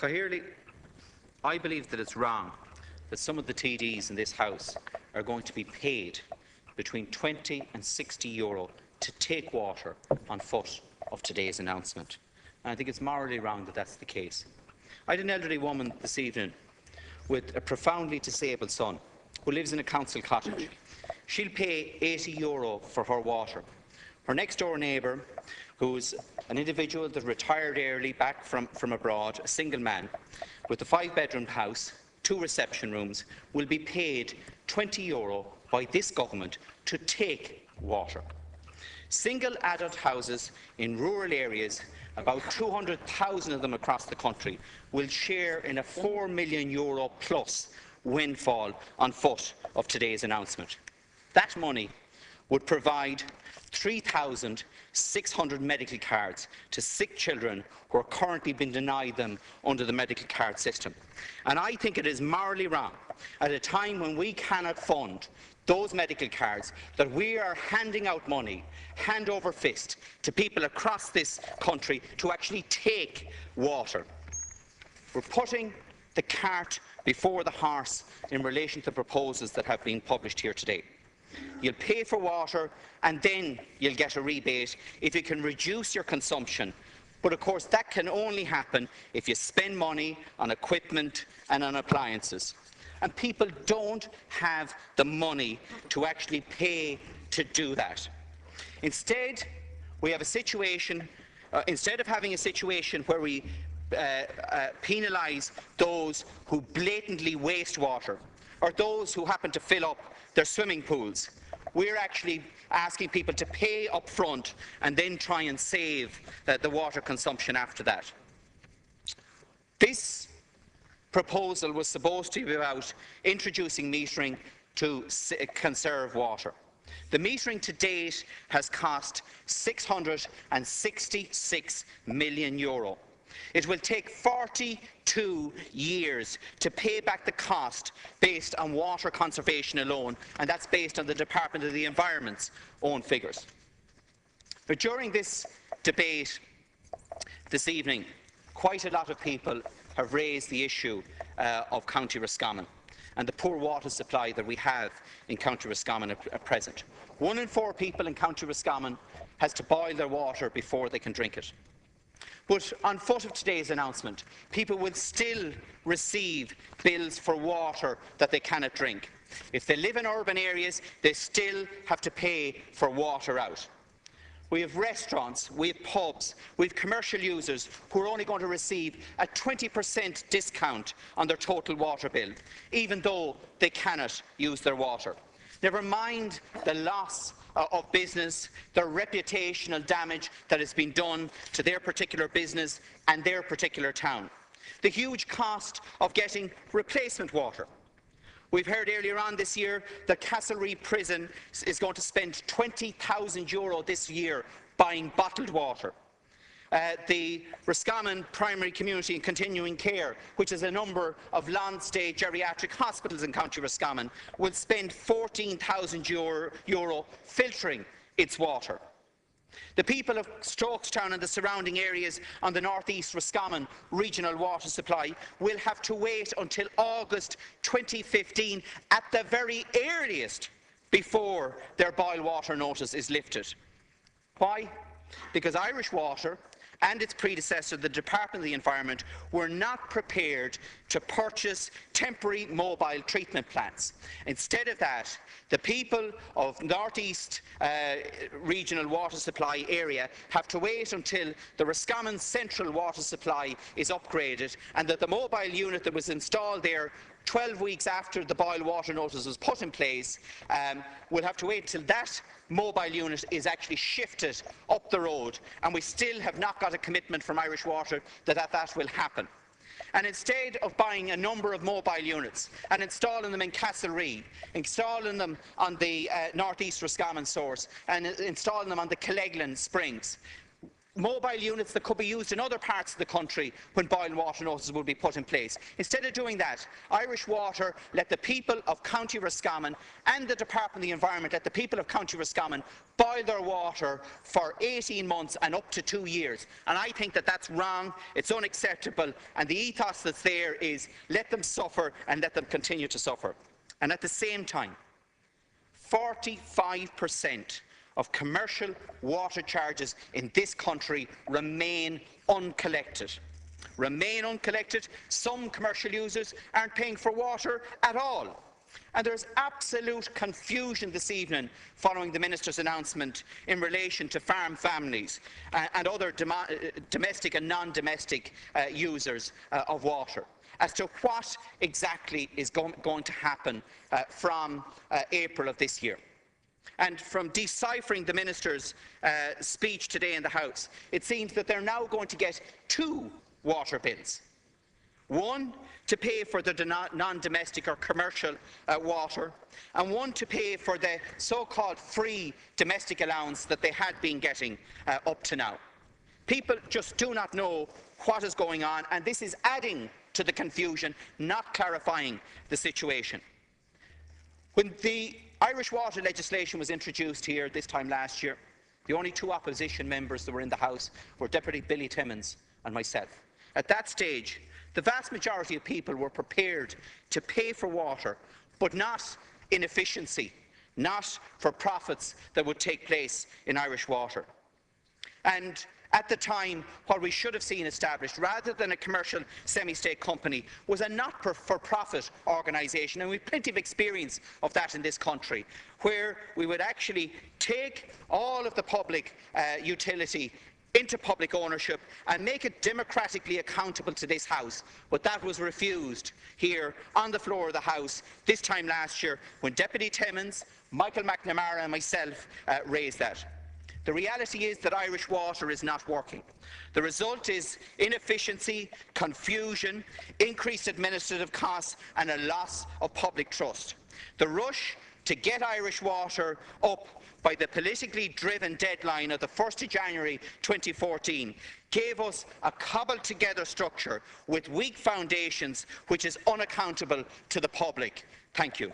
Cahirley, I believe that it's wrong that some of the TDs in this House are going to be paid between 20 and 60 euro to take water on foot of today's announcement. And I think it's morally wrong that that's the case. I had an elderly woman this evening with a profoundly disabled son who lives in a council cottage. She'll pay 80 euro for her water. Her next door neighbour, who's an individual that retired early back from abroad, a single man, with a 5-bedroom house, 2 reception rooms, will be paid 20 euro by this government to take water. Single adult houses in rural areas, about 200,000 of them across the country, will share in a €4 million plus windfall on foot of today's announcement. That money would provide 3,600 medical cards to sick children who are currently being denied them under the medical card system. And I think it is morally wrong, at a time when we cannot fund those medical cards, that we are handing out money, hand over fist, to people across this country to actually take water. We're putting the cart before the horse in relation to the proposals that have been published here today. You'll pay for water and then you'll get a rebate if you can reduce your consumption. But of course that can only happen if you spend money on equipment and on appliances. And people don't have the money to actually pay to do that. Instead, we have a situation, instead of having a situation where we penalise those who blatantly waste water, or those who happen to fill up their swimming pools, we're actually asking people to pay up front and then try and save the water consumption after that. This proposal was supposed to be about introducing metering to conserve water. The metering to date has cost €666 million. It will take 42 years to pay back the cost based on water conservation alone, and that's based on the Department of the Environment's own figures. But during this debate this evening, quite a lot of people have raised the issue of County Roscommon and the poor water supply that we have in County Roscommon at present. 1 in 4 people in County Roscommon has to boil their water before they can drink it. But on foot of today's announcement, people will still receive bills for water that they cannot drink. If they live in urban areas, they still have to pay for water out. We have restaurants, we have pubs, we have commercial users who are only going to receive a 20% discount on their total water bill, even though they cannot use their water. Never mind the loss of business, the reputational damage that has been done to their particular business and their particular town. The huge cost of getting replacement water. We've heard earlier on this year that Castlereagh Prison is going to spend €20,000 this year buying bottled water. The Roscommon Primary Community and Continuing Care, which is a number of long-stay geriatric hospitals in County Roscommon, will spend €14,000 filtering its water. The people of Strokestown and the surrounding areas on the North East Roscommon regional water supply will have to wait until August 2015 at the very earliest before their boil water notice is lifted. Why? Because Irish Water and its predecessor, the Department of the Environment, were not prepared to purchase temporary mobile treatment plants. Instead of that, the people of North East regional water supply area have to wait until the Roscommon central water supply is upgraded, and that the mobile unit that was installed there 12 weeks after the boil water notice was put in place will have to wait until that mobile unit is actually shifted up the road, and we still have not got a commitment from Irish Water that that will happen. And instead of buying a number of mobile units and installing them in Castlereagh, installing them on the North East Roscommon source and installing them on the Colleglin Springs, mobile units that could be used in other parts of the country when boiling water notices will be put in place. Instead of doing that, Irish Water let the people of County Roscommon and the Department of the Environment let the people of County Roscommon boil their water for 18 months and up to 2 years. And I think that that's wrong, it's unacceptable, and the ethos that's there is let them suffer and let them continue to suffer. And at the same time, 45% of commercial water charges in this country remain uncollected. Some commercial users aren't paying for water at all. And there's absolute confusion this evening following the Minister's announcement in relation to farm families and other domestic and non-domestic users of water as to what exactly is going to happen from April of this year. And from deciphering the Minister's speech today in the House, it seems that they're now going to get 2 water bills. One to pay for the non-domestic or commercial water, and one to pay for the so-called free domestic allowance that they had been getting up to now. People just do not know what is going on, and this is adding to the confusion, not clarifying the situation. When the Irish water legislation was introduced here this time last year, the only 2 opposition members that were in the House were Deputy Billy Timmins and myself. At that stage, the vast majority of people were prepared to pay for water, but not in efficiency, not for profits that would take place in Irish water. And at the time, what we should have seen established, rather than a commercial semi-state company, was a not-for-profit organisation, and we have plenty of experience of that in this country, where we would actually take all of the public utility into public ownership and make it democratically accountable to this House. But that was refused here on the floor of the House this time last year when Deputy Timmins, Michael McNamara and myself raised that. The reality is that Irish water is not working. The result is inefficiency, confusion, increased administrative costs and a loss of public trust. The rush to get Irish water up by the politically driven deadline of the 1st of January 2014 gave us a cobbled together structure with weak foundations which is unaccountable to the public. Thank you.